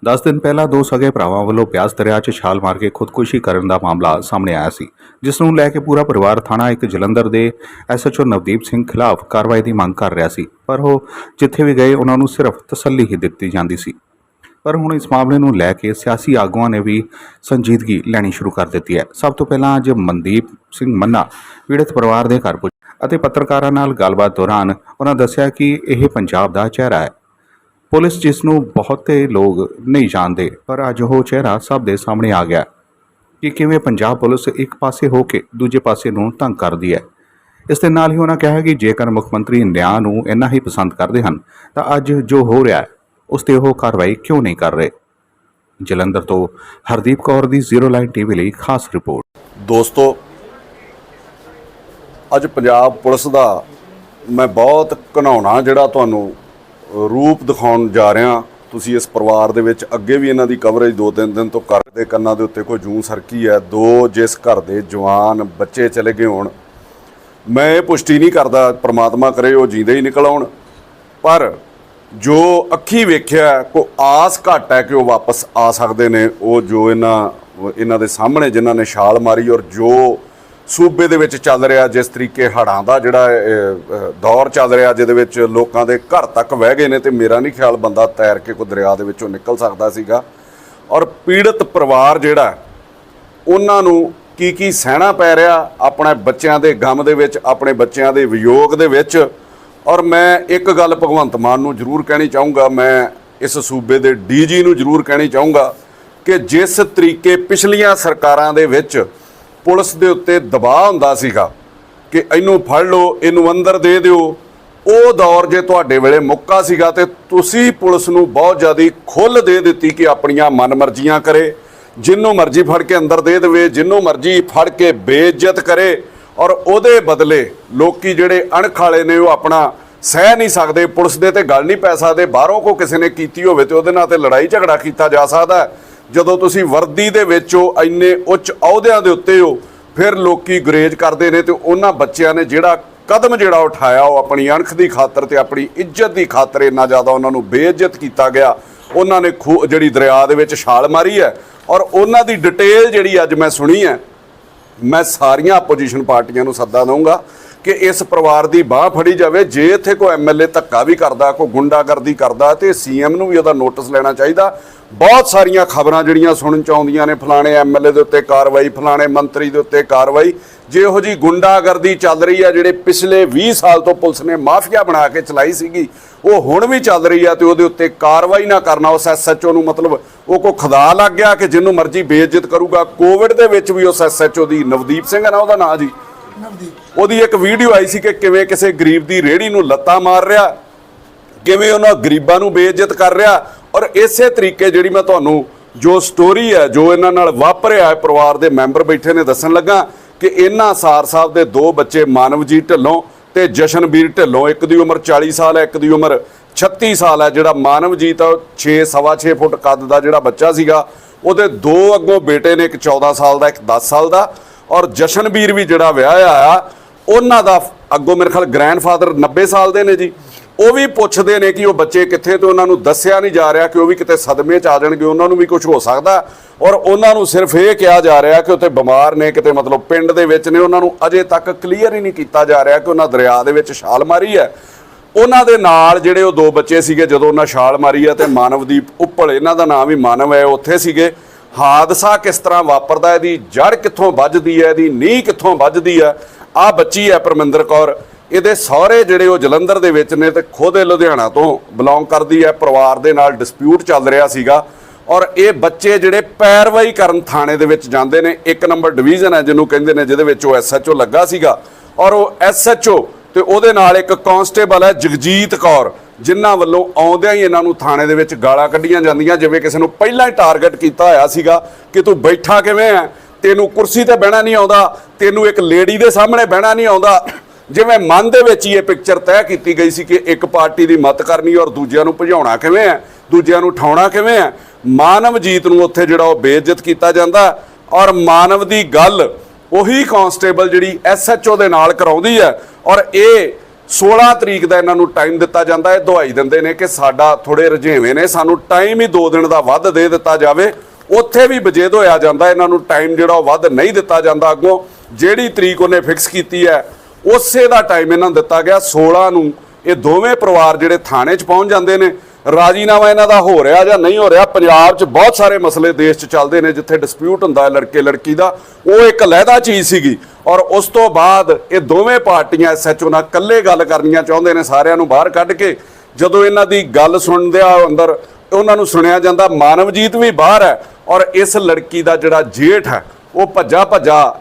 10 ਦਿਨ ਪਹਿਲਾਂ ਦੋ ਸਗੇ ਭਰਾਵਾਂ ਵੱਲੋਂ ਬਿਆਸ ਦਰਿਆ 'ਚ ਛਾਲ ਮਾਰ ਕੇ ਖੁਦਕੁਸ਼ੀ ਕਰਨ ਦਾ ਮਾਮਲਾ ਸਾਹਮਣੇ ਆਇਆ ਸੀ, ਜਿਸ ਨੂੰ ਲੈ ਕੇ ਪੂਰਾ ਪਰਿਵਾਰ ਥਾਣਾ ਇੱਕ ਜਲੰਧਰ ਦੇ ਐਸਐਚਓ ਨਵਦੀਪ ਸਿੰਘ ਖਿਲਾਫ ਕਾਰਵਾਈ ਦੀ ਮੰਗ ਕਰ ਰਿਹਾ ਸੀ। ਪਰ ਉਹ ਜਿੱਥੇ ਵੀ ਗਏ ਉਹਨਾਂ ਨੂੰ ਸਿਰਫ ਤਸੱਲੀ ਹੀ ਦਿੱਤੀ ਜਾਂਦੀ ਸੀ। ਪਰ ਹੁਣ ਇਸ ਮਾਮਲੇ ਨੂੰ ਲੈ ਕੇ ਸਿਆਸੀ ਆਗੂਆਂ ਨੇ ਵੀ ਸੰਜੀਦਗੀ ਲੈਣੀ ਸ਼ੁਰੂ ਕਰ ਦਿੱਤੀ ਹੈ। ਸਭ ਤੋਂ ਪਹਿਲਾਂ ਅੱਜ ਮਨਦੀਪ ਸਿੰਘ ਮੰਨਾ ਪੀੜਤ ਪਰਿਵਾਰ ਦੇ ਘਰ ਪੁੱਜੇ ਅਤੇ ਪੱਤਰਕਾਰਾਂ ਨਾਲ ਗੱਲਬਾਤ ਦੌਰਾਨ ਉਹਨਾਂ ਦੱਸਿਆ ਕਿ ਇਹ ਪੰਜਾਬ ਦਾ ਚਿਹਰਾ ਹੈ, ਪੁਲਿਸ ਜਿਸ ਨੂੰ ਬਹੁਤੇ ਲੋਕ ਨਹੀਂ ਜਾਣਦੇ, ਪਰ ਅੱਜ ਉਹ ਚਿਹਰਾ ਸਭ ਦੇ ਸਾਹਮਣੇ ਆ ਗਿਆ ਕਿ ਕਿਵੇਂ ਪੰਜਾਬ ਪੁਲਿਸ ਇੱਕ ਪਾਸੇ ਹੋ ਕੇ ਦੂਜੇ ਪਾਸੇ ਨੂੰ ਤੰਗ ਕਰਦੀ ਹੈ। ਇਸ ਦੇ ਨਾਲ ਹੀ ਉਹਨਾਂ ਕਿਹਾ ਕਿ ਜੇਕਰ ਮੁੱਖ ਮੰਤਰੀ ਨਿਆਂ ਨੂੰ ਇੰਨਾ ਹੀ ਪਸੰਦ ਕਰਦੇ ਹਨ ਤਾਂ ਅੱਜ ਜੋ ਹੋ ਰਿਹਾ ਹੈ ਉਸ 'ਤੇ ਉਹ ਕਾਰਵਾਈ ਕਿਉਂ ਨਹੀਂ ਕਰ ਰਹੇ। ਜਲੰਧਰ ਤੋਂ ਹਰਦੀਪ ਕੌਰ ਦੀ ਜ਼ੀਰੋ ਲਾਈਨ ਟੀਵੀ ਲਈ ਖਾਸ ਰਿਪੋਰਟ। ਦੋਸਤੋ, ਅੱਜ ਪੰਜਾਬ ਪੁਲਿਸ ਦਾ ਮੈਂ ਬਹੁਤ ਘਿਨਾਉਣਾ ਜਿਹੜਾ ਤੁਹਾਨੂੰ ਰੂਪ ਦਿਖਾਉਣ ਜਾ ਰਿਹਾ। ਤੁਸੀਂ ਇਸ ਪਰਿਵਾਰ ਦੇ ਵਿੱਚ ਅੱਗੇ ਵੀ ਇਹਨਾਂ ਦੀ ਕਵਰੇਜ 2-3 ਦਿਨ ਤੋਂ ਕਰਦੇ, ਕੰਨਾਂ ਦੇ ਉੱਤੇ ਕੋਈ ਜੂੰ ਸਰਕੀ ਹੈ। ਦੋ ਜਿਸ ਘਰ ਦੇ ਜਵਾਨ ਬੱਚੇ ਚਲੇ ਗਏ ਹੋਣ, ਮੈਂ ਇਹ ਪੁਸ਼ਟੀ ਨਹੀਂ ਕਰਦਾ, ਪ੍ਰਮਾਤਮਾ ਕਰੇ ਉਹ ਜੀਂਦੇ ਹੀ ਨਿਕਲ ਆਉਣ, ਪਰ ਜੋ ਅੱਖੀ ਵੇਖਿਆ ਕੋਈ ਆਸ ਘੱਟ ਹੈ ਕਿ ਉਹ ਵਾਪਸ ਆ ਸਕਦੇ ਨੇ। ਉਹ ਜੋ ਇਹਨਾਂ ਦੇ ਸਾਹਮਣੇ ਜਿਨ੍ਹਾਂ ਨੇ ਛਾਲ ਮਾਰੀ, ਔਰ ਜੋ ਸੂਬੇ ਦੇ ਵਿੱਚ ਚੱਲ ਰਿਹਾ, ਜਿਸ ਤਰੀਕੇ ਹੜ੍ਹਾਂ ਦਾ ਜਿਹੜਾ ਦੌਰ ਚੱਲ ਰਿਹਾ, ਜਿਹਦੇ ਵਿੱਚ ਲੋਕਾਂ ਦੇ ਘਰ ਤੱਕ ਵਹਿ ਗਏ ਨੇ, ਤੇ ਮੇਰਾ ਨਹੀਂ ਖਿਆਲ ਬੰਦਾ ਤੈਰ ਕੇ ਕੋਈ ਦਰਿਆ ਦੇ ਵਿੱਚੋਂ ਨਿਕਲ ਸਕਦਾ ਸੀਗਾ। ਔਰ ਪੀੜਤ ਪਰਿਵਾਰ ਜਿਹੜਾ ਉਹਨਾਂ ਨੂੰ ਕੀ ਸਹਿਣਾ ਪੈ ਰਿਹਾ ਆਪਣੇ ਬੱਚਿਆਂ ਦੇ ਗਮ ਦੇ ਵਿੱਚ, ਆਪਣੇ ਬੱਚਿਆਂ ਦੇ ਵਿਯੋਗ ਦੇ ਵਿੱਚ। ਔਰ ਮੈਂ ਇੱਕ ਗੱਲ ਭਗਵੰਤ ਮਾਨ ਨੂੰ ਜ਼ਰੂਰ ਕਹਿਣੀ ਚਾਹੂੰਗਾ, ਮੈਂ ਇਸ ਸੂਬੇ ਦੇ ਡੀਜੀ ਨੂੰ ਜ਼ਰੂਰ ਕਹਿਣੀ ਚਾਹੂੰਗਾ ਕਿ ਜਿਸ ਤਰੀਕੇ ਪਿਛਲੀਆਂ ਸਰਕਾਰਾਂ ਦੇ ਵਿੱਚ ਪੁਲਿਸ ਦੇ ਉੱਤੇ ਦਬਾਅ ਹੁੰਦਾ ਸੀਗਾ ਕਿ ਇਹਨੂੰ ਫੜ ਲਓ, ਇਹਨੂੰ ਅੰਦਰ ਦੇ ਦਿਓ, ਉਹ ਦੌਰ ਜੇ ਤੁਹਾਡੇ ਵੇਲੇ ਮੁੱਕਾ ਸੀਗਾ ਤੇ ਤੁਸੀਂ ਪੁਲਿਸ ਨੂੰ ਬਹੁਤ ਜ਼ਿਆਦਾ ਖੁੱਲ੍ਹ ਦੇ ਦਿੱਤੀ ਕਿ ਆਪਣੀਆਂ ਮਨਮਰਜ਼ੀਆਂ ਕਰੇ, ਜਿਹਨੂੰ ਮਰਜ਼ੀ ਫੜ ਕੇ ਅੰਦਰ ਦੇ ਦੇਵੇ, ਜਿਹਨੂੰ ਮਰਜ਼ੀ ਫੜ ਕੇ ਬੇਇੱਜ਼ਤ ਕਰੇ। ਔਰ ਉਹਦੇ ਬਦਲੇ ਲੋਕੀ ਜਿਹੜੇ ਅਣਖ ਵਾਲੇ ਨੇ ਉਹ ਆਪਣਾ ਸਹਿ ਨਹੀਂ ਸਕਦੇ, ਪੁਲਿਸ ਦੇ ਤੇ ਗੱਲ ਨਹੀਂ ਪੈ ਸਕਦੇ। ਬਾਹਰੋਂ ਕੋ ਕਿਸੇ ਨੇ ਕੀਤੀ ਹੋਵੇ ਤੇ ਉਹਦੇ ਨਾਲ ਤੇ ਲੜਾਈ ਝਗੜਾ ਕੀਤਾ ਜਾ ਸਕਦਾ। ਜਦੋਂ ਤੁਸੀਂ ਵਰਦੀ ਦੇ ਵਿੱਚ ਹੋ, ਇੰਨੇ ਉੱਚ ਅਹੁਦਿਆਂ ਦੇ ਉੱਤੇ ਹੋ, ਫਿਰ ਲੋਕੀ ਗੁਰੇਜ਼ ਕਰਦੇ ਨੇ। ਤੇ ਉਹਨਾਂ ਬੱਚਿਆਂ ਨੇ ਜਿਹੜਾ ਕਦਮ ਜਿਹੜਾ ਉਠਾਇਆ, ਉਹ ਆਪਣੀ ਅਣਖ ਦੀ ਖਾਤਰ ਤੇ ਆਪਣੀ ਇੱਜ਼ਤ ਦੀ ਖਾਤਰ ਇੰਨਾ ਜ਼ਿਆਦਾ ਉਹਨਾਂ ਨੂੰ ਬੇਇੱਜ਼ਤ ਕੀਤਾ ਗਿਆ। ਉਹਨਾਂ ਨੇ ਜਿਹੜੀ ਦਰਿਆ ਦੇ ਵਿੱਚ ਛਾਲ ਮਾਰੀ ਹੈ, ਔਰ ਉਹਨਾਂ ਦੀ ਡਿਟੇਲ ਜਿਹੜੀ ਅੱਜ ਮੈਂ ਸੁਣੀ ਹੈ, ਮੈਂ ਸਾਰੀਆਂ ਆਪੋਜੀਸ਼ਨ ਪਾਰਟੀਆਂ ਨੂੰ ਸੱਦਾ ਦਊਂਗਾ ਕਿ ਇਸ ਪਰਿਵਾਰ ਦੀ ਬਾਹ ਫੜੀ ਜਾਵੇ। ਜੇ ਇੱਥੇ ਕੋਈ ਐਮਐਲਏ ਧੱਕਾ ਵੀ ਕਰਦਾ, ਕੋਈ ਗੁੰਡਾਗਰਦੀ ਕਰਦਾ, ਤੇ ਸੀਐਮ ਨੂੰ ਵੀ ਉਹਦਾ ਨੋਟਿਸ ਲੈਣਾ ਚਾਹੀਦਾ। ਬਹੁਤ ਸਾਰੀਆਂ ਖਬਰਾਂ ਜਿਹੜੀਆਂ ਸੁਣਨ ਚ ਆਉਂਦੀਆਂ ਨੇ, ਫਲਾਣੇ ਐਮਐਲਏ ਦੇ ਉੱਤੇ ਕਾਰਵਾਈ, ਫਲਾਣੇ ਮੰਤਰੀ ਦੇ ਉੱਤੇ ਕਾਰਵਾਈ। ਜੇ ਇਹੋ ਜਿਹੀ ਗੁੰਡਾਗਰਦੀ ਚੱਲ ਰਹੀ ਆ, ਜਿਹੜੇ ਪਿਛਲੇ 20 ਸਾਲ ਤੋਂ ਪੁਲਿਸ ਨੇ ਮਾਫੀਆ ਬਣਾ ਕੇ ਚਲਾਈ ਸੀਗੀ, ਉਹ ਹੁਣ ਵੀ ਚੱਲ ਰਹੀ ਆ, ਤੇ ਉਹਦੇ ਉੱਤੇ ਕਾਰਵਾਈ ਨਾ ਕਰਨਾ, ਉਸ ਐਸਐਚਓ ਨੂੰ ਮਤਲਬ ਉਹ ਕੋ ਖੁਦਾ ਲੱਗ ਗਿਆ ਕਿ ਜਿਹਨੂੰ ਮਰਜ਼ੀ ਬੇਇੱਜ਼ਤ ਕਰੂਗਾ। ਕੋਵਿਡ ਦੇ ਵਿੱਚ ਵੀ ਉਸ ਐਸਐਚਓ ਦੀ, ਨਵਦੀਪ ਸਿੰਘ ਹੈ ਨਾ ਉਹਦਾ ਨਾਂ ਜੀ, ਉਹਦੀ ਇੱਕ ਵੀਡੀਓ ਆਈ ਸੀ ਕਿ ਕਿਵੇਂ ਕਿਸੇ ਗਰੀਬ ਦੀ ਰੇਹੜੀ ਨੂੰ ਲੱਤਾਂ ਮਾਰ ਰਿਹਾ, ਕਿਵੇਂ ਉਹਨਾਂ ਗਰੀਬਾਂ ਨੂੰ ਬੇਇੱਜ਼ਤ ਕਰ ਰਿਹਾ। ਔਰ ਇਸੇ ਤਰੀਕੇ ਜਿਹੜੀ ਮੈਂ ਤੁਹਾਨੂੰ ਜੋ ਸਟੋਰੀ ਹੈ, ਜੋ ਇਹਨਾਂ ਨਾਲ ਵਾਪਰਿਆ, ਪਰਿਵਾਰ ਦੇ ਮੈਂਬਰ ਬੈਠੇ ਨੇ, ਦੱਸਣ ਲੱਗਾ ਕਿ ਇਹਨਾਂ ਸਾਰ ਸਾਹਿਬ ਦੇ ਦੋ ਬੱਚੇ, ਮਾਨਵਜੀਤ ਢਿੱਲੋਂ ਤੇ ਜਸ਼ਨਵੀਰ ਢਿੱਲੋਂ, ਇੱਕ ਦੀ ਉਮਰ 40 ਸਾਲ ਹੈ, ਇੱਕ ਦੀ ਉਮਰ 36 ਸਾਲ ਹੈ। ਜਿਹੜਾ ਮਾਨਵਜੀਤ 6.25 ਫੁੱਟ ਕੱਦ ਦਾ ਜਿਹੜਾ ਬੱਚਾ ਸੀਗਾ, ਉਹਦੇ ਦੋ ਅੱਗੋਂ ਬੇਟੇ ਨੇ, ਇੱਕ 14 ਸਾਲ ਦਾ, ਇੱਕ 10 ਸਾਲ ਦਾ। ਔਰ ਜਸ਼ਨਵੀਰ ਵੀ ਜਿਹੜਾ ਵਿਆਹਿਆ ਆ, ਉਹਨਾਂ ਦਾ ਅੱਗੋਂ ਮੇਰੇ ਖਿਆਲ ਗ੍ਰੈਂਡਫਾਦਰ 90 ਸਾਲ ਦੇ ਨੇ ਜੀ। ਉਹ ਵੀ ਪੁੱਛਦੇ ਨੇ ਕਿ ਉਹ ਬੱਚੇ ਕਿੱਥੇ, ਤੇ ਉਹਨਾਂ ਨੂੰ ਦੱਸਿਆ ਨਹੀਂ ਜਾ ਰਿਹਾ ਕਿ ਉਹ ਵੀ ਕਿਤੇ ਸਦਮੇ 'ਚ ਆ ਜਾਣਗੇ, ਉਹਨਾਂ ਨੂੰ ਵੀ ਕੁਝ ਹੋ ਸਕਦਾ। ਔਰ ਉਹਨਾਂ ਨੂੰ ਸਿਰਫ ਇਹ ਕਿਹਾ ਜਾ ਰਿਹਾ ਕਿ ਉੱਥੇ ਬਿਮਾਰ ਨੇ, ਕਿਤੇ ਮਤਲਬ ਪਿੰਡ ਦੇ ਵਿੱਚ ਨੇ। ਉਹਨਾਂ ਨੂੰ ਅਜੇ ਤੱਕ ਕਲੀਅਰ ਹੀ ਨਹੀਂ ਕੀਤਾ ਜਾ ਰਿਹਾ ਕਿ ਉਹਨਾਂ ਦਰਿਆ ਦੇ ਵਿੱਚ ਛਾਲ ਮਾਰੀ ਹੈ। ਉਹਨਾਂ ਦੇ ਨਾਲ ਜਿਹੜੇ ਉਹ ਦੋ ਬੱਚੇ ਸੀਗੇ ਜਦੋਂ ਉਹਨਾਂ ਛਾਲ ਮਾਰੀ ਹੈ, ਤੇ ਮਾਨਵਦੀਪ ਉੱਪਲ, ਇਹਨਾਂ ਦਾ ਨਾਮ ਵੀ ਮਾਨਵ ਹੈ, ਉੱਥੇ ਸੀਗੇ। ਹਾਦਸਾ ਕਿਸ ਤਰ੍ਹਾਂ ਵਾਪਰਦਾ, ਇਹਦੀ ਜੜ ਕਿੱਥੋਂ ਵੱਜਦੀ ਹੈ, ਇਹਦੀ ਨੀਂਹ ਕਿੱਥੋਂ ਵੱਜਦੀ ਹੈ। ਆਹ ਬੱਚੀ ਹੈ ਪਰਮਿੰਦਰ ਕੌਰ, ਇਹਦੇ ਸਹੁਰੇ ਜਿਹੜੇ ਉਹ ਜਲੰਧਰ ਦੇ ਵਿੱਚ ਨੇ, ਤੇ ਖੁਦ ਇਹ ਲੁਧਿਆਣਾ ਤੋਂ ਬਿਲੋਂਗ ਕਰਦੀ ਹੈ। ਪਰਿਵਾਰ ਦੇ ਨਾਲ ਡਿਸਪਿਊਟ ਚੱਲ ਰਿਹਾ ਸੀਗਾ, ਔਰ ਇਹ ਬੱਚੇ ਜਿਹੜੇ ਪੈਰਵਾਈ ਕਰਨ ਥਾਣੇ ਦੇ ਵਿੱਚ ਜਾਂਦੇ ਨੇ। 1 ਨੰਬਰ ਡਿਵੀਜ਼ਨ ਹੈ ਜਿਹਨੂੰ ਕਹਿੰਦੇ ਨੇ, ਜਿਹਦੇ ਵਿੱਚ ਉਹ ਐਸਐਚਓ ਲੱਗਾ ਸੀਗਾ। ਔਰ ਉਹ ਐਸਐਚਓ ਤੇ ਉਹਦੇ ਨਾਲ ਇੱਕ ਕਾਂਸਟੇਬਲ ਹੈ ਜਗਜੀਤ ਕੌਰ, ਜਿਨ੍ਹਾਂ ਵੱਲੋਂ ਆਉਂਦਿਆਂ ਹੀ ਇਹਨਾਂ ਨੂੰ ਥਾਣੇ ਦੇ ਵਿੱਚ ਗਾਲਾਂ ਕੱਢੀਆਂ ਜਾਂਦੀਆਂ, ਜਿਵੇਂ ਕਿਸੇ ਨੂੰ ਪਹਿਲਾਂ ਹੀ ਟਾਰਗੇਟ ਕੀਤਾ ਹੋਇਆ ਸੀਗਾ ਕਿ ਤੂੰ ਬੈਠਾ ਕਿਵੇਂ ਹੈ, ਤੈਨੂੰ ਕੁਰਸੀ ਤੇ ਬਹਿਣਾ ਨਹੀਂ ਆਉਂਦਾ, ਤੈਨੂੰ ਇੱਕ ਲੇਡੀ ਦੇ ਸਾਹਮਣੇ ਬਹਿਣਾ ਨਹੀਂ ਆਉਂਦਾ। ਜਿਵੇਂ ਮਨ ਦੇ ਵਿੱਚ ਹੀ ਇਹ ਪਿਕਚਰ ਤੈਅ ਕੀਤੀ ਗਈ ਸੀ ਕਿ ਇੱਕ ਪਾਰਟੀ ਦੀ ਮਦਦ ਕਰਨੀ ਔਰ ਦੂਜਿਆਂ ਨੂੰ ਭਜਾਉਣਾ ਕਿਵੇਂ ਹੈ, ਦੂਜਿਆਂ ਨੂੰ ਉਠਾਉਣਾ ਕਿਵੇਂ ਹੈ। ਮਾਨਵਜੀਤ ਨੂੰ ਉੱਥੇ ਜਿਹੜਾ ਉਹ ਬੇਇੱਜ਼ਤ ਕੀਤਾ ਜਾਂਦਾ, ਔਰ ਮਾਨਵ ਦੀ ਗੱਲ ਉਹੀ ਕਾਂਸਟੇਬਲ ਜਿਹੜੀ ਐਸਐਚਓ ਦੇ ਨਾਲ ਕਰਾਉਂਦੀ ਹੈ। ਔਰ ਇਹ 16 ਤਰੀਕ ਦਾ ਇਹਨਾਂ ਨੂੰ ਟਾਈਮ ਦਿੱਤਾ ਜਾਂਦਾ ਹੈ। ਦਵਾਈ ਦਿੰਦੇ ਨੇ ਕਿ ਸਾਡਾ ਥੋੜੇ ਰੁਝੇਵੇਂ ਨੇ, ਸਾਨੂੰ ਟਾਈਮ ਹੀ 2 ਦਿਨ ਦਾ ਵੱਧ ਦੇ ਦਿੱਤਾ ਜਾਵੇ। ਉੱਥੇ ਵੀ ਵਿਜੇਦ ਹੋਇਆ ਜਾਂਦਾ, ਇਹਨਾਂ ਨੂੰ ਟਾਈਮ ਜਿਹੜਾ ਉਹ ਵੱਧ ਨਹੀਂ ਦਿੱਤਾ ਜਾਂਦਾ। ਅੱਗੋਂ ਜਿਹੜੀ ਤਰੀਕ ਉਹਨੇ ਫਿਕਸ ਕੀਤੀ ਹੈ ਉਸੇ ਦਾ ਟਾਈਮ ਇਹਨਾਂ ਨੂੰ ਦਿੱਤਾ ਗਿਆ। 16 ਨੂੰ ਇਹ ਦੋਵੇਂ ਪਰਿਵਾਰ ਜਿਹੜੇ ਥਾਣੇ 'ਚ ਪਹੁੰਚ ਜਾਂਦੇ ਨੇ। ਰਾਜੀਨਾਮਾ ਇਹਨਾਂ ਦਾ ਹੋ ਰਿਹਾ ਜਾਂ ਨਹੀਂ ਹੋ ਰਿਹਾ, ਪੰਜਾਬ 'ਚ ਬਹੁਤ ਸਾਰੇ ਮਸਲੇ ਦੇਸ਼ 'ਚ ਚੱਲਦੇ ਨੇ ਜਿੱਥੇ ਡਿਸਪਿਊਟ ਹੁੰਦਾ ਹੈ ਲੜਕੇ ਲੜਕੀ ਦਾ, ਉਹ ਇੱਕ ਅਲੱਗਾ ਚੀਜ਼ ਸੀਗੀ। ਔਰ ਉਸ ਤੋਂ ਬਾਅਦ ਇਹ ਦੋਵੇਂ ਪਾਰਟੀਆਂ SHO ਨਾਲ ਇਕੱਲੇ ਗੱਲ ਕਰਨੀਆਂ ਚਾਹੁੰਦੇ ਨੇ, ਸਾਰਿਆਂ ਨੂੰ ਬਾਹਰ ਕੱਢ ਕੇ। ਜਦੋਂ ਇਹਨਾਂ ਦੀ ਗੱਲ ਸੁਣਦੇ ਆ ਅੰਦਰ ਉਹਨਾਂ ਨੂੰ ਸੁਣਿਆ ਜਾਂਦਾ, ਮਾਨਵਜੀਤ ਵੀ ਬਾਹਰ ਹੈ ਔਰ ਇਸ ਲੜਕੀ ਦਾ ਜਿਹੜਾ ਜੇਠ ਹੈ ਉਹ ਭੱਜਾ